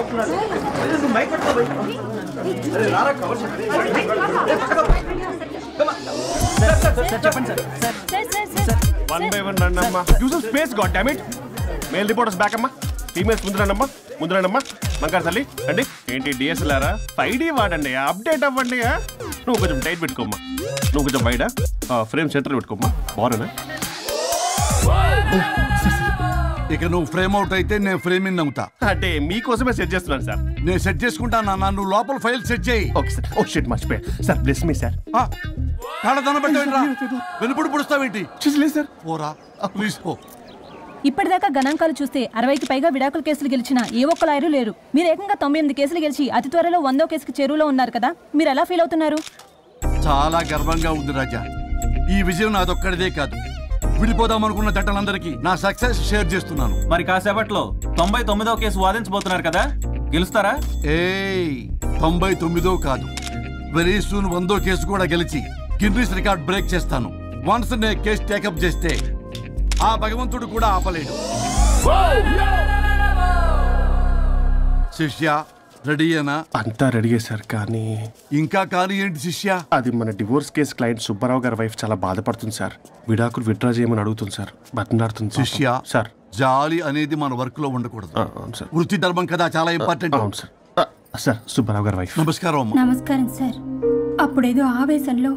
One by one రండి అమ్మా. Use space god damn it. Male reporters back అమ్మా. Females ముందురండమ్మా. మంగారు తల్లి అండి. ఏంటి డిఎస్ఎల్ఆరా? 5D వాడండి, అప్డేట్ అవ్వండి. నువ్వు కొంచెం టైట్ పెట్టుకోమ్మా. నువ్వు కొంచెం బయట ఫ్రేమ్ సెంటర్ పెట్టుకోమ్మా. బాగున్నా? ఇక నువ్వు ఫ్రేమ్ అవుట్ అయితే నేను ఫ్రేమ్ ఇన్ అవుతా. అంటే మీకోసమే సెట్ చేస్తున్నాను సార్. నేను సెట్ చేసుకుంటాను. నువ్వు లోపల ఫైల్ సెట్ చేయి. Okay sir. ఓ షిట్ మర్చిపోయా సార్. Bless me sir. కాళ్ళ పెట్టేంట్రా, వెనుపుడు పుడుస్తావేంటి? చూసలేదు సార్. పోరా ప్లీజ్ పో. ఇప్పటిదాకా గణాంకాలు చూస్తే 60కి పైగా విడాకుల కేసులు గెలిచిన ఏ ఒక్క లాయరు లేరు. మీరు ఏకంగా 98 కేసులు గెలిచి అతి త్వరలో 100వ కేసుకి చెరువులో ఉన్నారు కదా, మీరు ఎలా ఫీల్ అవుతున్నారు? చాలా గర్వంగా ఉంది రాజా. ఈ విజయం నాదొక్కడిదే కాదు, విడిపోదాం అనుకున్న జంటలందరికీ నా సక్సెస్ షేర్ చేస్తున్నాను. మరి కాసేపట్లో 99వ కేసు వాదించబోతున్నారు కదా, గెలుస్తారా? 99 కాదు, వెరీ సూన్ 100వ కేసు కూడా గెలిచి గిన్నిస్ రికార్డ్ బ్రేక్ చేస్తాను. వన్స్ నే కేసు టేకప్ చేస్తే ఆ భగవంతుడు కూడా ఆపలేడు. శిష్య రెడీయేనా? అంతా రెడీయే సార్. కానీ ఇంకా కానీ ఏంటి శిష్య? అది మన డివోర్స్ కేసు క్లయింట్ సుబ్బారావు గారి వైఫ్ చాలా బాధపడుతుంది సార్. విడాకులు విత్డ్రా చేయమని అడుగుతుంది సార్. బతిలాడుతుంది. శిష్య సార్, జాలి అనేది మన వర్క్ లో ఉండకూడదు. సార్, వృత్తి ధర్మం కదా, చాలా ఇంపార్టెంట్. అవును సార్. సార్, సుబ్బారావు గారి వైఫ్. నమస్కారం అమ్మా. నమస్కారం సార్. అప్పుడేదో ఆవేశంలో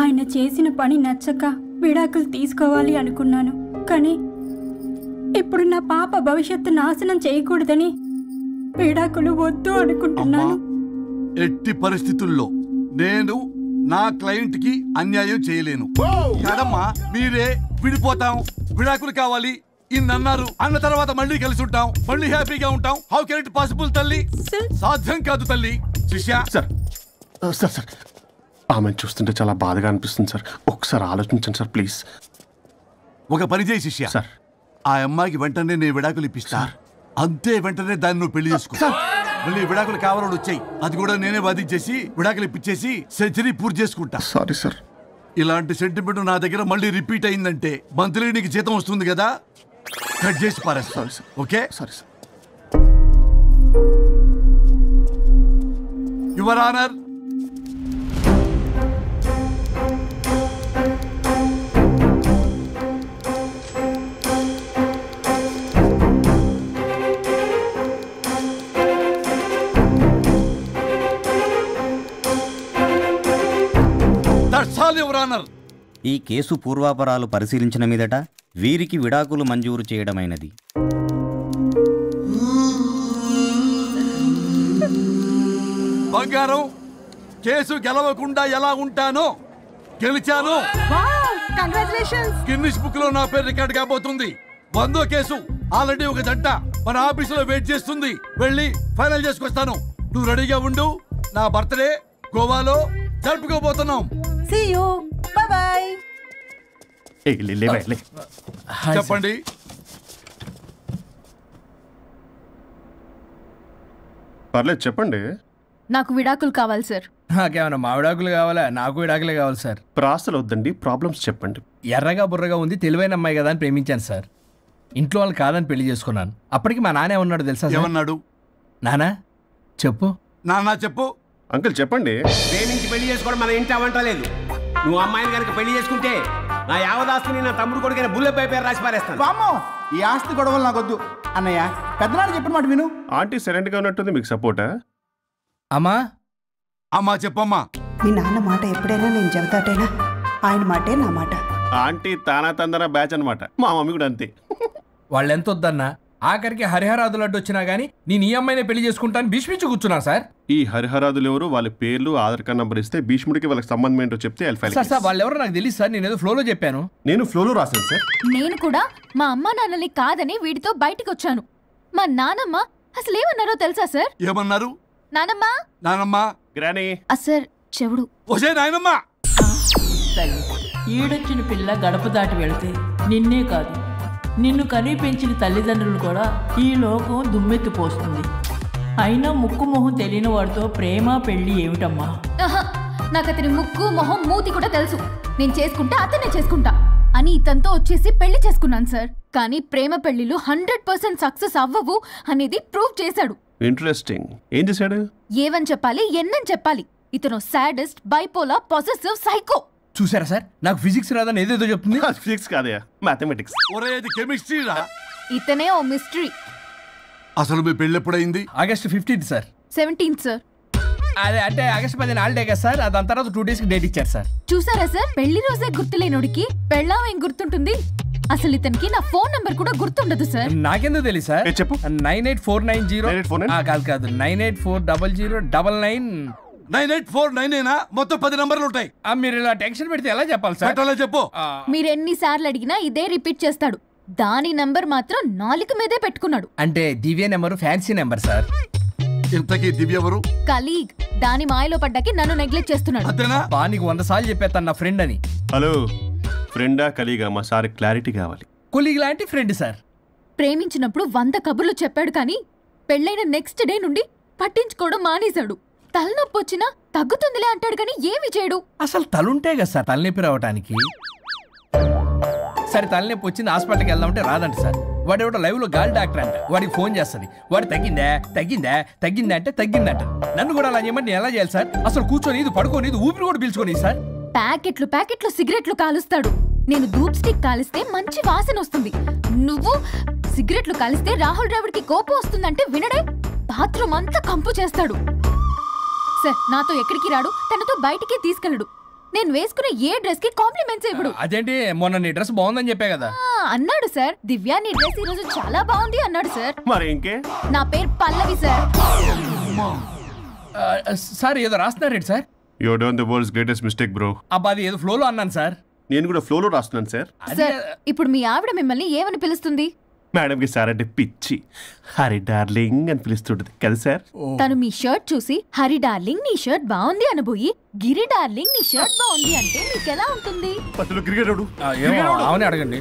ఆయన చేసిన పని నచ్చక విడాకులు తీసుకోవాలి అనుకున్నాను. కానీ ఇప్పుడు నా పాప భవిష్యత్తు నాశనం చేయకూడదని విడాకులు వద్దు అనుకుంటున్నాను. ఎట్టి పరిస్థితుల్లో నేను నా క్లయింట్ కి అన్యాయం చేయలేను కదమ్మా. మీరే విడిపోతాం, విడాకులు కావాలి ఇన్నన్నారు అన్న తర్వాత మళ్ళీ కలిసి ఉంటాం, మళ్ళీ హ్యాపీగా ఉంటాం. హౌ కెన్ ఇట్ పాసిబుల్ తల్లి? సాధ్యం కాదు తల్లి. శిష్య సార్, సార్ సార్ ఆమె చూస్తుంటే చాలా బాధగా అనిపిస్తుంది సార్. ఒకసారి ఆలోచించండి సార్ ప్లీజ్. ఒక పని చేయి శిష్య. సార్, ఆ అమ్మాయికి వెంటనే నేను విడాకులు ఇప్పిస్తా. అంతే, వెంటనే దాన్ని నువ్వు పెళ్లి చేసుకో. మళ్ళీ విడాకులు కావాలని వచ్చాయి, అది కూడా నేనే వాదించేసి విడాకులు ఇప్పించేసి సెంచరీ పూర్తి చేసుకుంటా. Sorry sir. ఇలాంటి సెంటిమెంట్ నా దగ్గర మళ్ళీ రిపీట్ అయిందంటే మంత్లీ నీకు జీతం వస్తుంది కదా, కట్ చేసి పారేస్తా. Sorry sir. Okay? Sorry sir. Your honour, ఈ కేసు పూర్వాపరాలు పరిశీలించిన మీదట వీరికి విడాకులు మంజూరు చేయడమైనది. బంగారం, కేసు గెలవకుండా ఎలా ఉంటానో గెలిచాను. గిన్నిస్ బుక్ లో నా పేరు రికార్డ్ కాబోతుంది. 100వ కేసు ఆల్రెడీ ఒక జంట మన ఆఫీసులో వెయిట్ చేస్తుంది. వెళ్ళి ఫైనల్ చేసుకొస్తాను. నువ్వు రెడీగా ఉండు. నా బర్త్డే గోవాలో జరుపుకోబోతున్నాం. See you. Bye bye. చెప్పండి. పర్లేదు చెప్పండి. నాకు విడాకులు కావాలి సార్. నాకేమన్నా మా విడాకులు కావాలా? నాకు విడాకులే కావాలి సార్. ప్రాసలు వద్దండి, ప్రాబ్లమ్స్ చెప్పండి. ఎర్రగా బుర్రగా ఉంది, తెలివైన అమ్మాయి కదా అని ప్రేమించాను సార్. ఇంట్లో వాళ్ళు కాదని పెళ్లి చేసుకున్నాను. అప్పటికి మా నాన్న ఏమన్నాడు తెలుసా? ఏమన్నాడు? నానా చెప్పు. నాన్న చెప్పు. అంకుల్ చెప్పండి. ప్రేమించి పెళ్లి చేసుకోవడం మన ఇంటి అవంటలేదు. నువ్వు అమ్మాయిని కనుక పెళ్లి చేసుకుంటే నా యావదాస్తిని నా తమ్ముడు కొడుకైన బుల్లెపై పేరు రాసి పారేస్తాను. వామ్మో, ఈ ఆస్తి గొడవలు నాకొద్దు అన్నయ్య. పెద్దనాడు చెప్పిన మాట విను. ఆంటీ సైలెంట్ గా ఉన్నట్టుంది, మీకు సపోర్టా? అమ్మా అమ్మా చెప్పమ్మా. మీ నాన్న మాట ఎప్పుడైనా నేను చెబుతాటేనా? ఆయన మాటే నా మాట. ఆంటీ తానా తందన బ్యాచ్ అనమాట. మా మమ్మీ కూడా అంతే. వాళ్ళు ఎంత వద్దన్నా ఆఖరికి హరిహరాదులు అడ్డు వచ్చినా గానీ నేను ఈ అమ్మాయినే పెళ్లి చేసుకుంటాను భీష్మించి కూర్చున్నా సార్. ఈ హరిహరాదులు ఎవరు, వాళ్ళ పేర్లు ఆధార్ కార్డ్ నంబర్ ఇస్తే భీష్ముడికి వాళ్ళకి సంబంధం ఏంటో చెప్తే సార్ వాళ్ళు ఎవరో నాకు తెలియదు సార్. నేను ఏదో ఫ్లోలో చెప్పాను. నేను ఫ్లోలో రాశాను సార్. నేను కూడా మా అమ్మ నాన్నని కాదని వీడితో బయటికి వచ్చాను. మా నానమ్మ అసలు ఏమన్నారో తెలుసా సార్? ఏమన్నారు? నానమ్మ నానమ్మ గ్రానీ సార్ చెవుడు. ఓసే నాయనమ్మ. ఈడొచ్చిన పిల్ల గడప దాటి వెళితే నిన్నే కాదు, నిన్ను కనీ పెంచిన తల్లిదండ్రులు కూడా ఈ లోకం దుమ్మెత్తిపోస్తుంది. అయినా ముక్కు మొహం తెలియని వాడితో ప్రేమ పెళ్లి ఏమిటమ్మా? నాకు అతని ముక్కు మొహం మూతి కూడా తెలుసు. నేను చేసుకుంటా అతనే చేసుకుంటా అని ఇతనితో వచ్చేసి పెళ్లి చేసుకున్నాను సార్. కానీ ప్రేమ పెళ్లిలు 100% సక్సెస్ అవ్వవు అనేది ప్రూవ్ చేశాడు. ఇంట్రెస్టింగ్. ఏం చేశాడు? ఏవని చెప్పాలి, ఎన్నని చెప్పాలి? ఇతను సాడిస్ట్, బైపోలా, పొసెసివ్, సైకో. చూసారా సార్, నాకు ఫిజిక్స్ రాదని ఏదేదో చెప్తుంది. ఫిజిక్స్ కాదయా, మ్యాథమెటిక్స్. ఒరే ఇది కెమిస్ట్రీ రా. ఇతనే ఓ మిస్టరీ. అసలు మీ పెళ్ళి ఎప్పుడైంది? August 15th sir. 17th sir. అదే అంటే ఆగస్ట్ 15 హాలిడే కదా సార్, దాని తర్వాత 2 days డేట్ ఇచ్చారు సార్. చూసారా సార్, పెళ్లి రోజే గుర్తులేనోడికి పెళ్ళాం ఏం గుర్తుంటుంది? అసలు ఇతనికి నా ఫోన్ నంబర్ కూడా గుర్తుండదు సార్. నాకెందుకు తెలియదు సార్? చెప్పు. 98490 కాదు 9840099. 98499 మొత్తం 10 నంబర్లు ఉంటాయి. మీరు ఇలా టెన్షన్ పెడితే ఎలా చెప్పాలి సార్? అలా చెప్పు. మీరు ఎన్నిసార్లు అడిగినా ఇదే రిపీట్ చేస్తాడు. దాని నంబర్ మాత్రం 4 మీదే పెట్టుకున్నాడు. అంటే దివ్య నెంబర్ ఫ్యాన్సీ నెంబర్ సార్. ఇంతకీ దివ్య ఎవరు? కలీగ్. దాని మాయలో పడ్డాకి నన్ను నెగ్లెక్ట్ చేస్తున్నాడు. బా నీకు 100 సార్లు చెప్పేస్తాను నా ఫ్రెండ్ అని. హలో, ఫ్రెండా కలీగా? మా సార్ క్లారిటీ కావాలి. కొలీగ్ లాంటి ఫ్రెండ్ సార్. ప్రేమించినప్పుడు 100 కబుర్లు చెప్పాడు కానీ పెళ్ళైన నెక్స్ట్ డే నుండి పట్టించుకోవడం మానేశాడు. తలనొప్పి వచ్చినా తగ్గుతుందిలే అంటాడు కానీ ఏమి చేయడు. అసలు తలుంటే కదా సార్ తలనొప్పి రావడానికి. సరే తలనొప్పి వచ్చింది హాస్పిటల్కి వెళ్దామంటే రాదంట సార్. వాడు ఎవడో లైవ్ లో గాలి డాక్టర్ అంట, వాడికి ఫోన్ చేస్తుంది. వాడు తగ్గిందా అంటే తగ్గిందంట. నన్ను కూడా అలా చేయమంటే నేను ఎలా చేయాలి సార్? అసలు కూర్చొని ఇది పడుకోని ఇది ఊపిరి కూడా పీల్చుకొని సార్. ప్యాకెట్లు సిగరెట్లు కాలుస్తాడు. నేను ధూప్ స్టిక్ కాలిస్తే మంచి వాసన వస్తుంది. నువ్వు సిగరెట్లు కాలిస్తే రాహుల్ ద్రావిడ్కి కోపం వస్తుందంటే వినడే. బాత్రూమ్ అంతా కంపు చేస్తాడు. సార్ నాతో ఎక్కడికి రాడు, తనతో బయటికి తీసుకెళ్ళడు. నేను వేసుకునే ఏ డ్రెస్ కి కాంప్లిమెంట్స్ ఇవ్వడు. అదేంటి, మొన్న నీ డ్రెస్ బాగుందని చెప్పా కదా. అన్నాడు సార్. దివ్య నీ డ్రెస్ ఈ రోజు చాలా బాగుంది అన్నాడు సార్. మరి ఇంకే? నా పేరు పల్లవి సార్. సార్ ఏదో రాస్తున్నారేంటి sir? You done the world's greatest mistake bro. అబ్బా అది ఏదో ఫ్లోలో అన్నాను సార్. నేను కూడా ఫ్లోలో రాస్తున్నాను సార్. సార్ ఇప్పుడు మీ ఆవిడ మిమ్మల్ని ఏమని పిలుస్తుంది? మేడంకి సార్ అంటే పిచ్చి. హరి డార్లింగ్ అని పిలుస్తుంటది కదా సార్. తను మీ షర్ట్ చూసి హరి డార్లింగ్ నీ షర్ట్ బాగుంది అనబోయి గిరి డార్లింగ్ నీ షర్ట్ బాగుంది అంటే మీకెలా ఉంటుంది? పత్తులు క్రికెటోడు. అవునే అడగండి.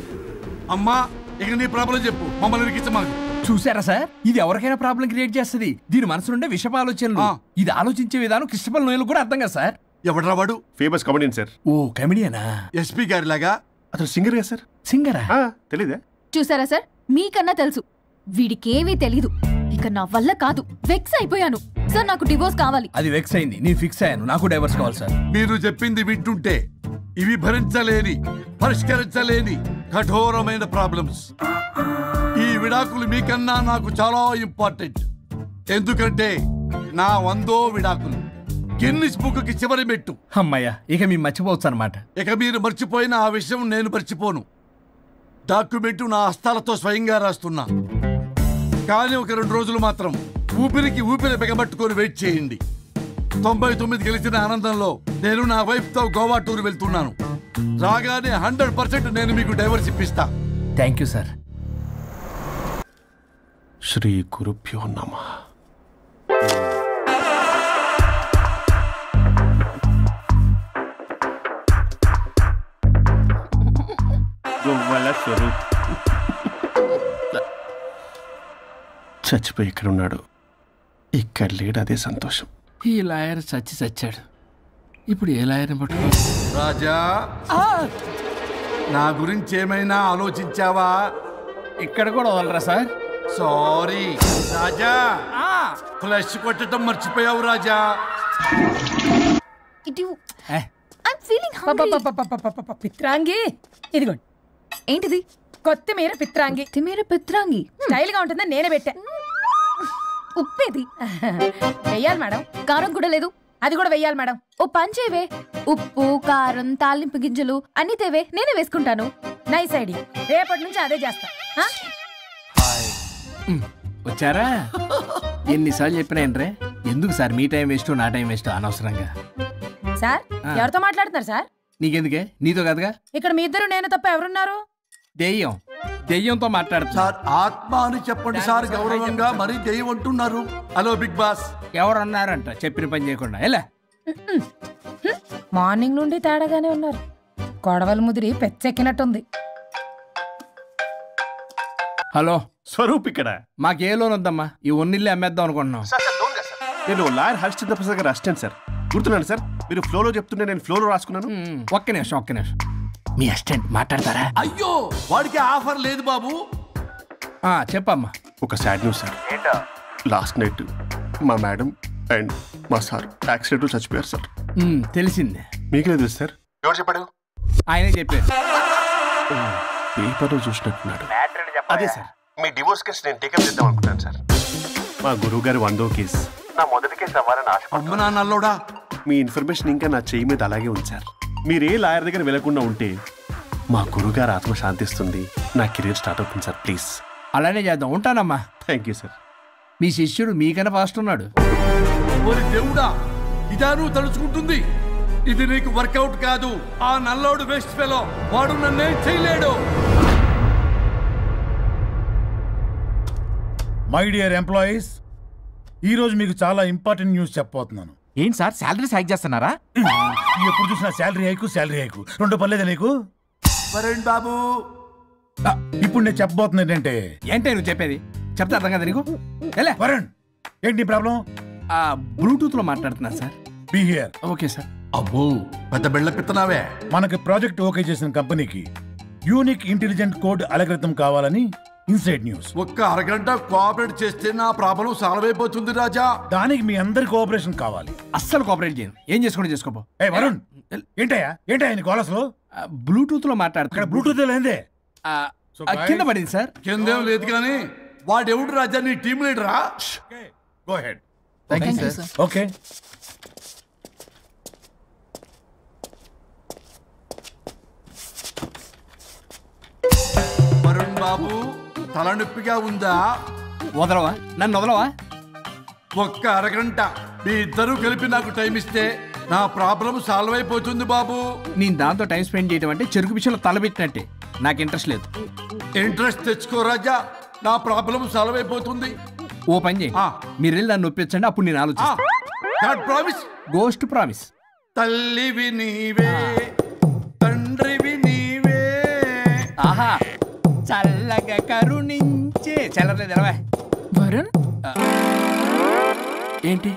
అమ్మా ఇక నీ ప్రాబ్లం చెప్పు, మమ్మల్ని ఇరికించమాకు. చూసారా సార్, ఇది ఎవరికైనా ప్రాబ్లం క్రియేట్ చేస్తుంది. దీని మనసు నుండే విషప ఆలోచనలు. ఇది ఆలోచించే విధానం కృష్ణపల్ నోయలు కూడా అర్థం కదా సార్. ఎవడరా వాడు? Famous comedian sir. ఓ కమెడియనా? ఎస్పీ గారి లాగా. అతను సింగర్ కదా సార్. సింగరా? తెలీదా? చూసారా సార్, మీకన్నా తెలుసు. వీడికేమీ తెలీదు. ఇక నా వల్ల కాదు, వెక్స్ అయిపోయాను సార్. నాకు డివోర్స్ కావాలి. అది వెక్స్ అయింది, నేను ఫిక్స్ అయ్యాను. నాకు డైవర్స్ కావాలి సార్. మీరు చెప్పింది వింటుంటే ఇవి భరించలేని, పరిష్కరించలేని కఠోరమైన ప్రాబ్లమ్స్. ఈ విడాకులు మీకన్నా నాకు చాలా ఇంపార్టెంట్. ఎందుకంటే నా 100వ విడాకులు గిన్నిస్ బుక్కి చివరి మెట్టు. అమ్మయ్య, ఇక మేము మర్చిపోవచ్చు అనమాట. ఇక మీరు మర్చిపోయిన ఆ విషయం నేను మర్చిపోను. డాక్యుమెంటు నా హస్తాలతో స్వయంగా రాస్తున్నా. కానీ ఒక 2 రోజులు మాత్రం ఊపిరికి ఊపిరి బిగబట్టుకొని వెయిట్ చేయండి. 99 గెలిచిన ఆనందంలో నేను నా వైఫ్తో గోవా టూర్ వెళ్తున్నాను. రాగానే 100% నేను మీకు డైవర్స్ ఇప్పిస్తా. Thank you sir. శ్రీ గురుభ్యో నమః. చచ్చిపోయి ఇక్కడ ఉన్నాడు, ఇక్కడ లేడు, అదే సంతోషం. ఈ లాయర్ చచ్చాడు. ఇప్పుడు ఏ లాయర్ని పట్టుకో? రాజా, నా గురించి ఏమైనా ఆలోచించావా? ఇక్కడ కూడా వదలరా సార్? సారీ రాజా, ఫ్లష్ కొట్టడం మర్చిపోయావు రాజా. పిత్రాంగి ఇదిగోండి. ఏంటిది? కొత్తిమీర పిత్రాంగి. పిత్రాంగి స్టైల్ గా ఉంటుందని నేనే పెట్టా. ఉప్పేది వెయ్యాలి మేడం. కారం కూడా లేదు. అది కూడా వెయ్యాలి మేడం. ఓ పంచేవే, ఉప్పు కారం తాలింపు గింజలు అన్ని తేవే, నేనే వేసుకుంటాను. Nice idea. రేపటి నుంచి అదే చేస్తా. వచ్చారా? ఎన్నిసార్లు చెప్పినా ఏంట్రే, ఎందుకు సార్ మీ టైం వేస్ట్ నా టైం వేస్ట్ అనవసరంగా? సార్ ఎవరితో మాట్లాడుతున్నారు సార్? నీకెందుకే, నీతో కదగా. ఇక్కడ మీ ఇద్దరు నేను తప్ప ఎవరున్నారు? దెయ్యంతో మాట్లాడుతా సార్. ఆత్మ అని చెప్పండి సార్ గౌరవంగా. మరి దెయ్యం అంటున్నారు. Hello big boss. ఎవరన్నారంట చెప్పిన పని చేయకుండా? ఎలా మార్నింగ్ నుండి తేడాగానే ఉన్నారు. గొడవల ముదిరి పెచ్చెక్కినట్టుంది. హలో స్వరూప్ ఇక్కడ. మాకే లోన్ వద్దమ్మా, ఈ ఒన్నిల్లు అమ్మేద్దాం అనుకుంటున్నాం. నేను లాయర్ హరిశ్చంద్ర ప్రసాద్ గారు అసిస్టెంట్ సార్. గుర్తున్నాను సార్, మీరు ఫ్లోలో చెప్తుంటే నేను ఫ్లోలో రాసుకున్నాను. ఒక్క నిమిషం. మీ అసిస్టెంట్ మాట్లాడతారా? అయ్యో, వాడికి ఆఫర్ లేదు బాబు. చెప్పమ్మా. ఒక sad news sir. Last night మా మేడం అండ్ మా సార్ యాక్సిడెంట్ చచ్చిపోయారు సార్. తెలిసిందే. మీకే తెలుసు సార్? ఎవరు చెప్పాడు? ఆయనే చెప్పారు. పేపర్లో చూసినట్టున్నాడు. అదే సార్, మీ డివోర్స్ కేసు నేను టేకప్ చేద్దాం అనుకుంటాను సార్. మా గురువు గారు 100వ కేసు నా మొదటి కేసు అవ్వాలని ఆశ. మీ ఇన్ఫర్మేషన్ ఇంకా నా చేయి మీద అలాగే ఉంది సార్. మీరు ఏ లాయర్ దగ్గర వెళ్లకుండా ఉంటే మా గురువు గారు ఆత్మ శాంతిస్తుంది, నా కెరీర్ స్టార్ట్ అవుతుంది సార్. ప్లీజ్ అలానే చేద్దాం. ఉంటానమ్మా. Thank you sir. మీ శిష్యుడు మీకన్నా ఫాస్ట్ ఉన్నాడు. దేవుడా, ఇదా నువ్వు తలుచుకుంటుంది? ఇది నీకు వర్కౌట్ కాదు. ఆ నల్లోడు వేస్ట్ ఫెలో, వాడు నన్నేం చేయలేడు. మై డియర్ ఎంప్లాయీస్, ఈరోజు మీకు చాలా ఇంపార్టెంట్ న్యూస్ చెప్పబోతున్నాను. ఏంటి సార్, శాలరీస్ హైక్ చేస్తున్నారా? ఎప్పుడు చూసినా శాలరీ హైకు రెండు పర్లేదా నీకు? వరుణ్ బాబు, ఇప్పుడు నేను చెప్పబోతున్నా ఏంటంటే. ఏంటే నువ్వు చెప్పేది? చెప్తా అర్థం కదా నీకు? వరుణ్, ఏంటి ప్రాబ్లం? బ్లూటూత్ లో మాట్లాడుతున్నా sir. Be here. Okay sir. అబ్బో, పెద్ద బిళ్ళ పిత్తనావే. మనకి ప్రాజెక్ట్ ఓకే చేసిన కంపెనీకి యూనిక్ ఇంటెలిజెంట్ కోడ్ అలకృతం కావాలని ఇన్సైడ్ న్యూస్. ఒక్క అరగంట కోఆపరేట్ చేస్తే నా ప్రాబ్లం సాల్వ్ అయిపోతుంది రాజా. దానికి మీ అందరి కోఆపరేషన్ కావాలి. అస్సలు కోఆపరేట్ చేయను. ఏం చేసుకోండి చేసుకోపో. ఏ వరుణ్, ఏంటయ్యా నీకు అసలు? బ్లూటూత్ లో మాట్లాడుతున్నా. ఇక్కడ బ్లూటూత్ లేదే. కింద పడింది సార్. కిందేం లేదు కానీ వాడెవడు రాజా? నీ టీమ్ లీడరా? Go head. Thank you sir. Okay. Varun Babu, తలనొప్పిగా ఉందా? వదలవా? నన్ను వదలవా? ఒక్క అరగంట మీ ఇద్దరు కలిపి నాకు టైం ఇస్తే నా ప్రాబ్లం సాల్వ్ అయిపోతుంది బాబు. నేను దాంతో టైం స్పెండ్ చేయడం అంటే చెరుకు విషయంలో తలబెట్టినట్టే. నాకు ఇంట్రెస్ట్ లేదు. ఇంట్రెస్ట్ తెచ్చుకో రాజా, నా ప్రాబ్లం సాల్వ్ అయిపోతుంది. ఓ పని చేయి, మీరు వెళ్ళి నన్ను ఒప్పించండి, అప్పుడు నేను ఆలోచిస్తాను. ప్రామిస్. Ghost promise. తల్లివి నీవే, తండ్రివి నీవే. ఆహా, చల్లగా కరుణించే. చల్లలేదు ఎలా? వరుణ్, ఏంటి?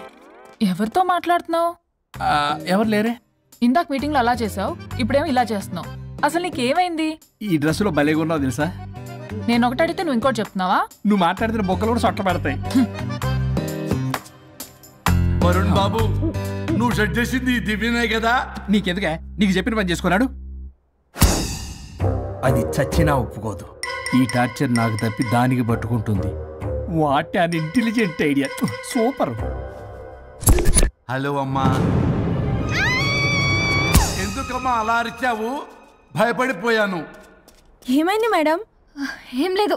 ఎవరితో మాట్లాడుతున్నావు? ఎవరు లేరే. ఇందాక మీటింగ్ లో అలా చేసావు, ఇప్పుడేమో ఇలా చేస్తున్నావు. అసలు నీకేమైంది? ఈ డ్రెస్ లో భలేగా ఉన్నావు తెలుసా? నేను ఒకటి అడిగితే నువ్వు ఇంకోటి చెప్తున్నావా? నువ్వు మాట్లాడితే బొక్కలు కూడా సొట్ట పడతాయి. వరుణ్ బాబు, నువ్వు సెట్ చేసింది దివ్యనే కదా? నీకెందుకే? నీకు చెప్పిన పని చేసుకున్నాడు. అది చచ్చినా ఒప్పుకోదు. ఈ టార్చర్ నాకు తప్పి దానికి పట్టుకుంటుంది. What an intelligent idea. Super. Hello అమ్మా. ఎందుకమ్మా అలా అరిచావు? భయపడిపోయాను. ఏమైంది మేడం? ఏం లేదు.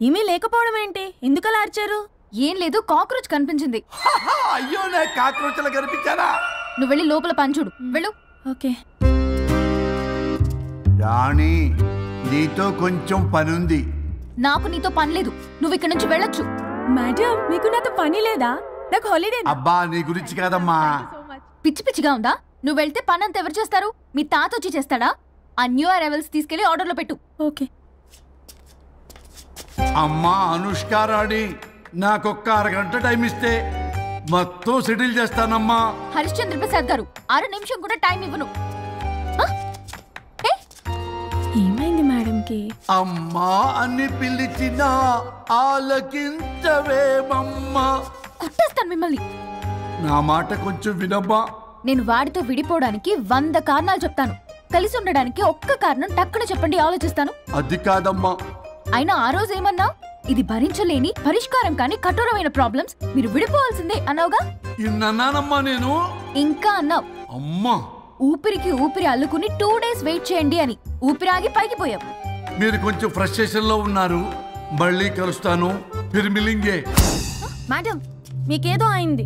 ఏమీ లేకపోవడం ఏంటి? ఎందుకు అలా అరిచారు? ఏం లేదు, కాక్రోచ్ కనిపించింది. అయ్యో, నా కాక్రోచ్లు కనిపించారా? నువ్వు వెళ్ళి లోపల పని చూడు. వెళ్ళు. ఓకే. రాణి, నీతో కొంచెం పనుంది. నాకు నీతో పని లేదు. నువ్వు ఇక్కడ నుంచి వెళ్ళొచ్చు. మేడం, మీకు నాతో పని లేదా? నాకు హాలిడే. అబ్బా, నీ గురించి కాదమ్మా. పిచ్చి పిచ్చిగా ఉందా? నువ్వు వెళ్తే పని అంతా ఎవరు చేస్తారు? మీ తాత వచ్చి చేస్తాడా? ఆ న్యూ అరైవల్స్ తీసుకెళ్లి ఆర్డర్లో పెట్టు. ఓకే. అమ్మా అనుష్క రాణి, నాకొక్క అరగంట టైం ఇస్తే మొత్తం సెటిల్ చేస్తానమ్మా. హరిశ్చంద్ర ప్రసాద్ గారు, 6 నిమిషం కూడా టైం ఇవ్వను. ఏమైంది మేడంకి? అమ్మా అని పిలిచినా ఆలకించవేమమ్మా. కొట్టేస్తాను మిమ్మల్ని. నా మాట కొంచెం వినమ్మా. నేను వాడితో విడిపోవడానికి 100 కారణాలు చెప్తాను. కలిసి ఉండడానికి ఒక్క కారణం టక్కున చెప్పండి, ఆలోచిస్తాను. అది కాదమ్మా. అయినా ఆ రోజు ఏమన్నా? ఇది భరించలేని పరిష్కారం కాని కఠోరమైన ప్రాబ్లమ్స్, మీరు విడిపోవాల్సిందే అన్నావుగా? ఇన్నానమ్మా నేను. ఇంకా అన్నావు. అమ్మా, ఊపిరికి ఊపిరి అల్లుకుని 2 days వెయిట్ చేయండి అని. ఊపిరాగి పైకి పోయావు. మీరు కొంచెం ఫ్రస్ట్రేషన్ లో ఉన్నారు. మళ్ళీ కలుస్తాను. ఫిర్మిలింగే. మేడం, మీకేదో అయింది.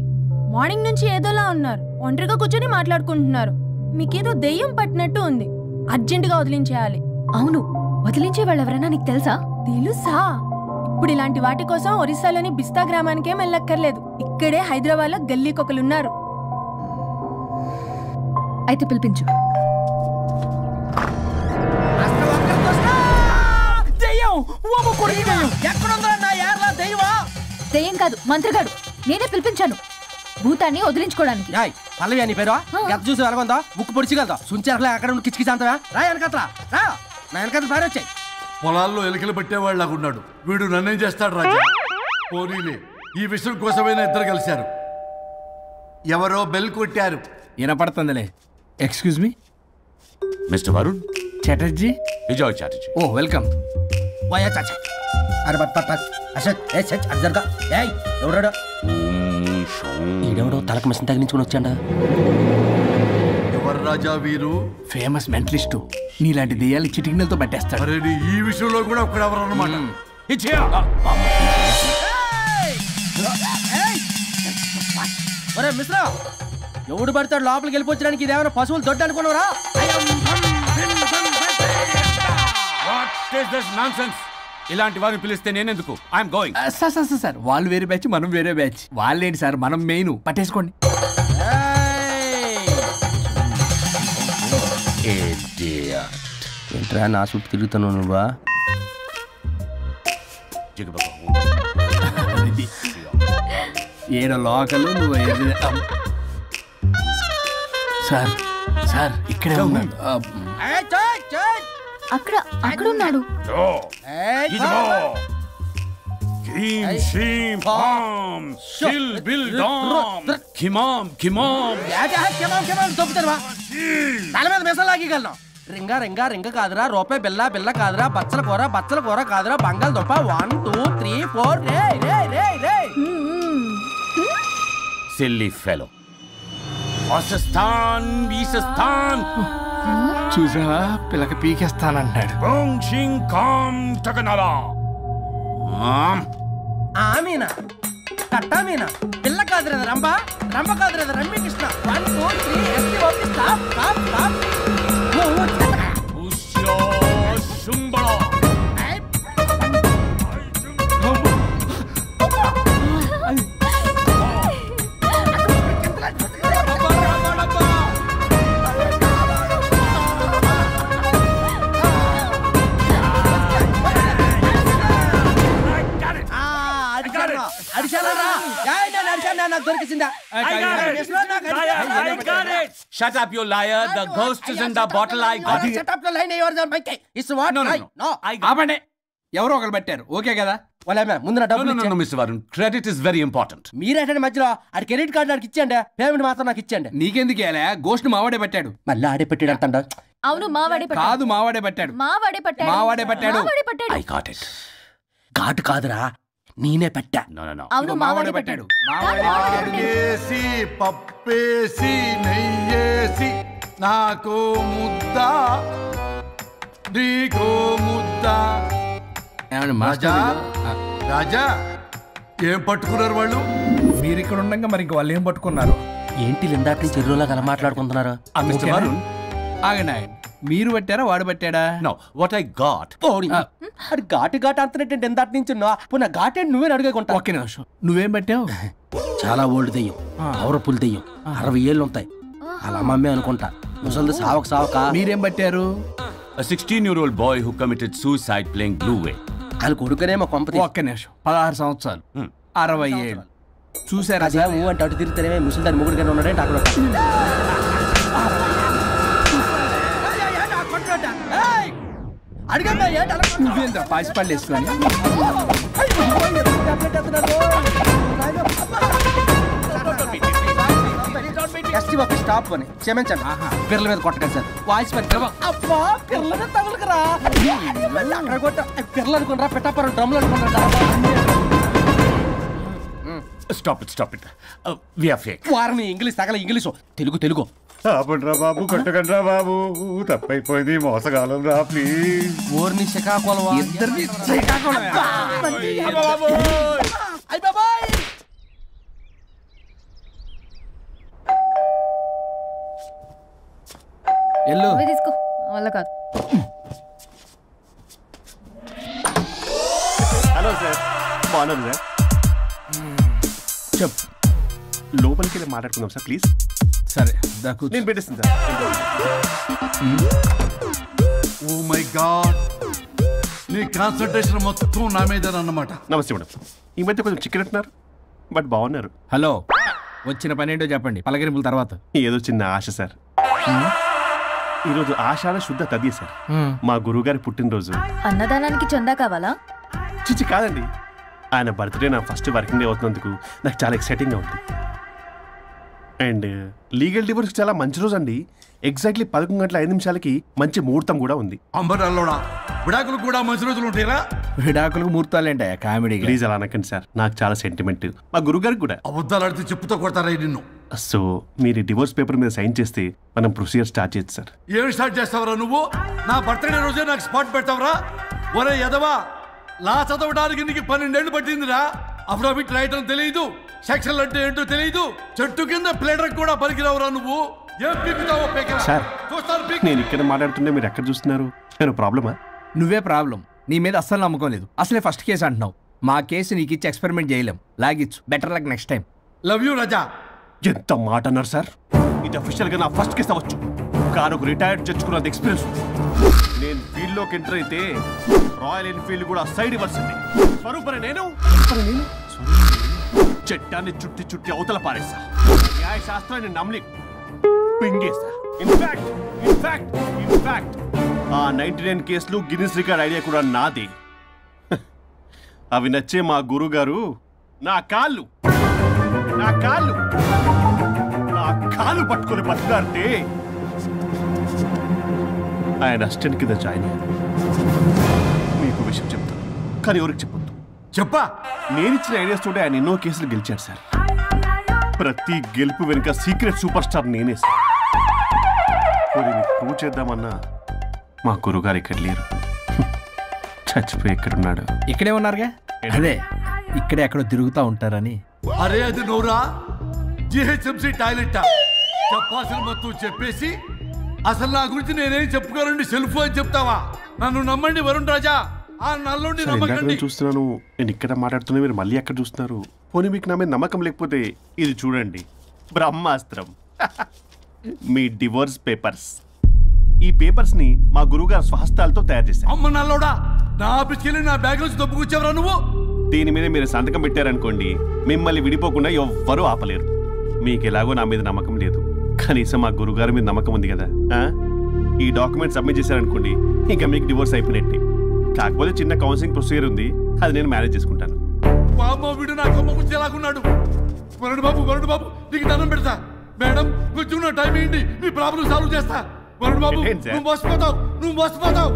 మార్నింగ్ నుంచి ఏదోలా ఉన్నారు. ఒంటరిగా కూర్చొని మాట్లాడుకుంటున్నారు. మీకేదో దెయ్యం పట్టినట్టు ఉంది. అర్జెంటుగా వదిలించేయాలి. అవును, వదిలించే వాళ్ళు ఎవరైనా నీకు తెలుసా? తెలుసా? ఇప్పుడు ఇలాంటి వాటి కోసం ఒరిస్సాలోని బిస్తా గ్రామానికేం వెళ్ళక్కర్లేదు. ఇక్కడే హైదరాబాద్ లో గల్లీకొకలున్నారు. అయితే పిలిపించు. దెయ్యం కాదు, మంత్రిగాడు. నేనే పిలిపించాను భూతాన్ని వదిలించుకోవడానికి. పల్లవి అని పేరు చూసి వెలగొందా? ముక్కు పొడిచిగలదా? సుంచరలే అక్కడ కిచకిచ అంతవా? రా వెనకట్రా, రా. నా వెనకట్ల పారి వచ్చాయి. పొలాల్లో ఎలికలు పట్టేవాళ్ళగా ఉన్నాడు వీడు. నన్నేం చేస్తాడు రాజా? పోనీలే, ఈ విషయం కోసమైనా ఇద్దరు కలిశారు. ఎవరో బెల్ కొట్టారు. వినపడుతుందిలే. Excuse me mister Varun Chatterjee. Vijay Chatterjee. Oh welcome. వాయా చాచా అరే బట్ పట్ అశోక్ ఏ సచ్ అర్జర్గా ఏయ్ ఎవరాడు? ఈడెవడో తలకు మిషన్ తగిలించుకుని వచ్చాడా? ఎవరు రాజా వీరు? Famous mentalist. నీలాంటి దెయ్యాలు చిటికినలతో పట్టేస్తాడు. అరే ఈ విషయంలో కూడా ఒకడెవరు అన్నమాట. ఒరే మిశ్రా, ఎవడు పడతాడు లోపలికి వెళ్ళిపోవడానికి? ఇదేమైనా పశువులు దొడ్డు అనుకున్నారా? ఇలాంటి వారిని పిలిస్తే నేనెందుకు? I'm going. సార్ వాళ్ళు వేరే బ్యాచ్, మనం వేరే బ్యాచ్. వాళ్ళేంటి సార్, మనం మెయిన్. పట్టేసుకోండి. ఏంట్రా నా చుట్టూ తిరుగుతున్నావు నువ్వా? ఏడ లోకలు నువ్వు సార్ సార్ ఇక్కడే ఉన్నాడు. అక్కడ ఉన్నాడు. తల మీద మెసలు లాగగలను. రింగా రింగా రింగ కాదురా, రూపాయి బిల్ల బిల్ల కాదురా, బచ్చల కూర కాదురా, బంగాళదుంప 1 2 3 4 రే రే రే రే. Silly fellow. అసస్థాన్ వీసస్థాన్. చూసావా, పిల్లకి పీకేస్తానంటాడు. ఆమీనా కట్టామీనా పిల్ల కాదురా రంభ, రంభ కాదురా Ramya Krishna. 1 2 3 stop stop stop. Shut up, you liar. The ghost is in the bottle. I got it. Shut up, the line yours on my case. It's what? No. ఆపండి. ఎవరో ఒకరు పెట్టారు. ఓకే కదా? ముందు నా డబ్బులు No, Mr. Varun. Credit is very important. మీరేటండి మధ్యలో ఆడి credit card నాకు ఇచ్చేయండి, పేమెంట్ మాత్రం నాకు ఇచ్చేయండి. నీకెందుకు ఇవ్వాలా? గోస్ట్ మావాడే పెట్టాడు. మళ్ళీ ఆడే పెట్టాడు అంటండ. అవును మావాడే పట్టాడు. కాదు మావాడే పెట్టాడు. మావాడే పట్టాడు. మావాడే పట్టాడు. I got it. ఘాటు కాదురా, నేనే పెట్టా. No. అవును మావాడే పట్టాడు. ఆగేసి పప్పేసి నెయ్యేసి నాకు ముద్ద నీకో ముద్ద. రాజా ఏం పట్టుకున్నారు వాళ్ళు? మీరు ఇక్కడ ఉండగా మరి ఇంక వాళ్ళు ఏం పట్టుకున్నారు? ఏంటి లిందాటి చెరువులో కల మాట్లాడుకుంటున్నారు? Mr. Varun. ఆగండి. మీరు పట్టారా వాడు పట్టాడా? No, what I got. అది ఘాటు అంతనేంటి ఎందాటి నుంచి పునః ఘాటేంటి నువ్వే అడిగేకుంటా. ఒకే నిమిషం. నువ్వేం పట్టావు? చాలా ఓల్డ్ దెయ్యం, పవర్ఫుల్ దెయ్యం, 60 ఏళ్ళు ఉంటాయి. అలా మమ్మే అనుకుంటా. ముసలిది సావక. మీరేం పట్టారు? A 16-year-old boy who committed suicide playing Blue Whale. వాళ్ళు కొడుకునేమో కొంపతి. ఒక్క నిమిషం. 16 సంవత్సరాలు, 60 ఏళ్ళు. చూసారా? అంటే అటు తిరుగుతానే ముసలి దాని ముగ్గురు ఉన్నాడంటే అక్కడ. నువ్వేంద్ర పాసిపళ్ళు వేసుకొని స్టాప్ అని క్షమించండి. పిల్లల మీద కొట్టగా సార్ వాయిస్ అబ్బా పిల్లల మీద తగులుకురా. అక్కడ కొట్ట పిల్లలు అనుకున్నారా, పెట్టాపరం డ్రమ్లు అనుకున్నారా? Stop it. We are fake. వారిని ఇంగ్లీష్ తగల ఇంగ్లీషు తెలుగు. ఆపండ్రా బాబు, కొట్టకండ్రా బాబు, తప్పైపోయింది, మోసగాలం రా ప్లీజ్. ఊరిని శ్రీకాకుళం ఇద్దరిని శ్రీకాకుళం. ఎల్లు తీసుకో, వల్ల కాదు. హలో సార్, బాగున్నాను సార్. చెప్పు. లోపలికి వెళ్ళి మాట్లాడుకుందాం సార్ ప్లీజ్. సరే నేను పెట్టేస్తాను సార్. ఓ మై గాడ్, నీ కాన్సంట్రేషన్ మొత్తం నా మీదనన్నమాట. నమస్తే మేడం. ఈ మధ్య కొంచెం చిక్కినట్టున్నారు, బట్ బాగున్నారు. హలో, వచ్చిన పని ఏంటో చెప్పండి, పలకరింపుల తర్వాత. ఏదో చిన్న ఆశ సార్. ఈరోజు ఆషాఢ శుద్ధ తది సార్, మా గురువుగారి పుట్టినరోజు. అన్నదానానికి చందా కావాలా? చిచ్చి కాదండి, ఆయన బర్త్డే నా ఫస్ట్ వర్కింగ్ డే అవుతున్నందుకు నాకు చాలా ఎక్సైటింగ్గా ఉంది. అండ్ లీగల్ డివోర్స్ చాలా మంచి రోజు అండి. ఎగ్జాక్ట్లీ 11:05 మంచి ముహూర్తం కూడా ఉంది. అంబరాల్లోడా విడాకులు కూడా మంచి రోజులు ఉంటాయిరా? విడాకులకు ముహూర్తాలు ఏంటయ్యా కామెడీ? ప్లీజ్ అలా అనకండి సార్, నాకు చాలా సెంటిమెంట్. మా గురుగారికి కూడా. అబద్ధాలు ఆడితే చెప్పుతో కొడతారా నిన్ను? సో మీరు డివోర్స్ పేపర్ మీద సైన్ చేస్తే మనం ప్రొసీజర్ స్టార్ట్ చేయొచ్చు సార్. ఏం స్టార్ట్ చేస్తావరా నువ్వు? నా బర్త్డే రోజే నాకు స్పాట్ పెడతావరా? ఒరే ఎదవా, లా చదవడానికి నీకు 12 ఏళ్ళు పట్టిందిరా. అఫిడవిట్ రాయటం తెలియదు, సెక్షన్లు అంటే ఏంటో తెలియదు, చెట్టు కింద ప్లేడర్ కూడా పలికిరావురా నువ్వు. ఏం పీకుతావో పేకరా? సార్ చూస్తాను పీక్. నేను ఇక్కడ మాట్లాడుతుంటే మీరు ఎక్కడ చూస్తున్నారు? నేను ప్రాబ్లమా? నువ్వే ప్రాబ్లం. నీ మీద అస్సలు నమ్మకం లేదు. అసలే ఫస్ట్ కేసు అంటున్నావు. మా కేసు నీకు ఇచ్చి ఎక్స్పెరిమెంట్ చేయలేం. లాగిచ్చు. Better luck next time. Love you Raja. ఎంత మాట అన్నారు సార్? ఇది అఫీషియల్ గా నా ఫస్ట్ కేసు అవ్వచ్చు, కానీ ఒక రిటైర్డ్ జడ్జ్కున్నది ఎక్స్పీరియన్స్. నేను ఫీల్డ్ లోకి ఎంటర్ అయితే రాయల్ ఎన్ఫీల్డ్ కూడా సైడ్ ఇవ్వాల్సింది. స్వరూపరే నేను చట్టాన్ని చుట్టి చుట్టి అవతల పారేసా. న్యాయ శాస్త్రాన్ని నమ్మి పింగేసా. ఇన్ఫాక్ట్ ఆ 99 కేసులు గిన్నిస్ రికార్డ్ ఐడియా కూడా నాది. అవి నచ్చే మా గురుగారు నా కాళ్ళు పట్టుకొని బతుకాడితే ఆయన అసిస్టెంట్ కింద జాయిన్ అయ్యాను. మీకు విషయం చెప్తాను, కానీ ఎవరికి చెప్పొద్దు. చెప్పా. నేను ఇచ్చిన ఐడియాస్ తోటి ఆయన ఎన్నో కేసులు గెలిచాడు సార్. ప్రతి గెలుపు వెనుక సీక్రెట్ సూపర్ స్టార్ నేనే సార్. ప్రూవ్ చేద్దామన్నా మా గురుగారు ఇక్కడ లేరు. చచ్చిపోయి ఎక్కడున్నాడు? ఇక్కడే ఉన్నారుగా. అదే ఇక్కడే ఎక్కడో తిరుగుతూ ఉంటారని. అరే అది నోరా, జిహెచ్ఎంసీ టాయిలెట్ చెప్పాల్సిన మొత్తం చెప్పేసి అసలు నా గురించి నేనేం చెప్పుకోనండి సెల్ఫ్ అని చెప్తావా? నన్ను నమ్మండి వరుణ్ రాజా, ఆ నల్లుండి నమ్మకండి. చూస్తున్నాను, నేను ఇక్కడ మాట్లాడుతున్నా, మీరు మళ్ళీ ఎక్కడ చూస్తున్నారు? పోనీ మీకు నా మీద నమ్మకం లేకపోతే ఇది చూడండి, బ్రహ్మాస్త్రం. మీ డివోర్స్ పేపర్స్. ఈ పేపర్స్ ని మా గురువుగారు స్వహస్తాలతో తయారు చేశారు. అమ్మ నల్లోడా, నా ఆఫీస్కి వెళ్ళి నా బ్యాగ్ నుంచి దొప్పుకొచ్చావరా నువ్వు? దీని మీద మీరు సంతకం పెట్టారనుకోండి, మిమ్మల్ని విడిపోకుండా ఎవ్వరూ ఆపలేరు. మీకు ఎలాగో నా మీద నమ్మకం లేదు, కనీసం మా గురుగారి మీద నమ్మకం ఉంది కదా. ఈ డాక్యుమెంట్ సబ్మిట్ చేశారనుకోండి, ఇంకా మీకు డివోర్స్ అయిపోయినట్టే. కాకపోతే చిన్న కౌన్సిలింగ్ ప్రొసీజర్ ఉంది, అది నేను మేనేజ్ చేసుకుంటాను. వీడు నా కొమ్మ గురించి ఎలాగున్నాడు? వరుణ్ బాబు నీకు దండం పెడతా. మేడం కొంచెం నా టైం ఏంటి, మీ ప్రాబ్లం సాల్వ్ చేస్తా. వరుణ్ బాబు నువ్వు మోసపోతావు.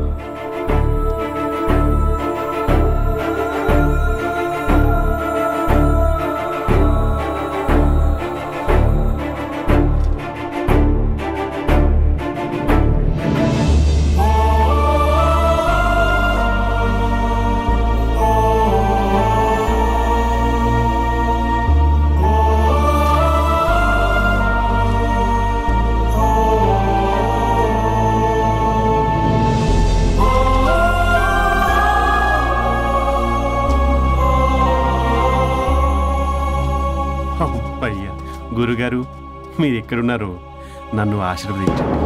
గురుగారు, మీరు ఎక్కడున్నారో నన్ను ఆశీర్వదించండి.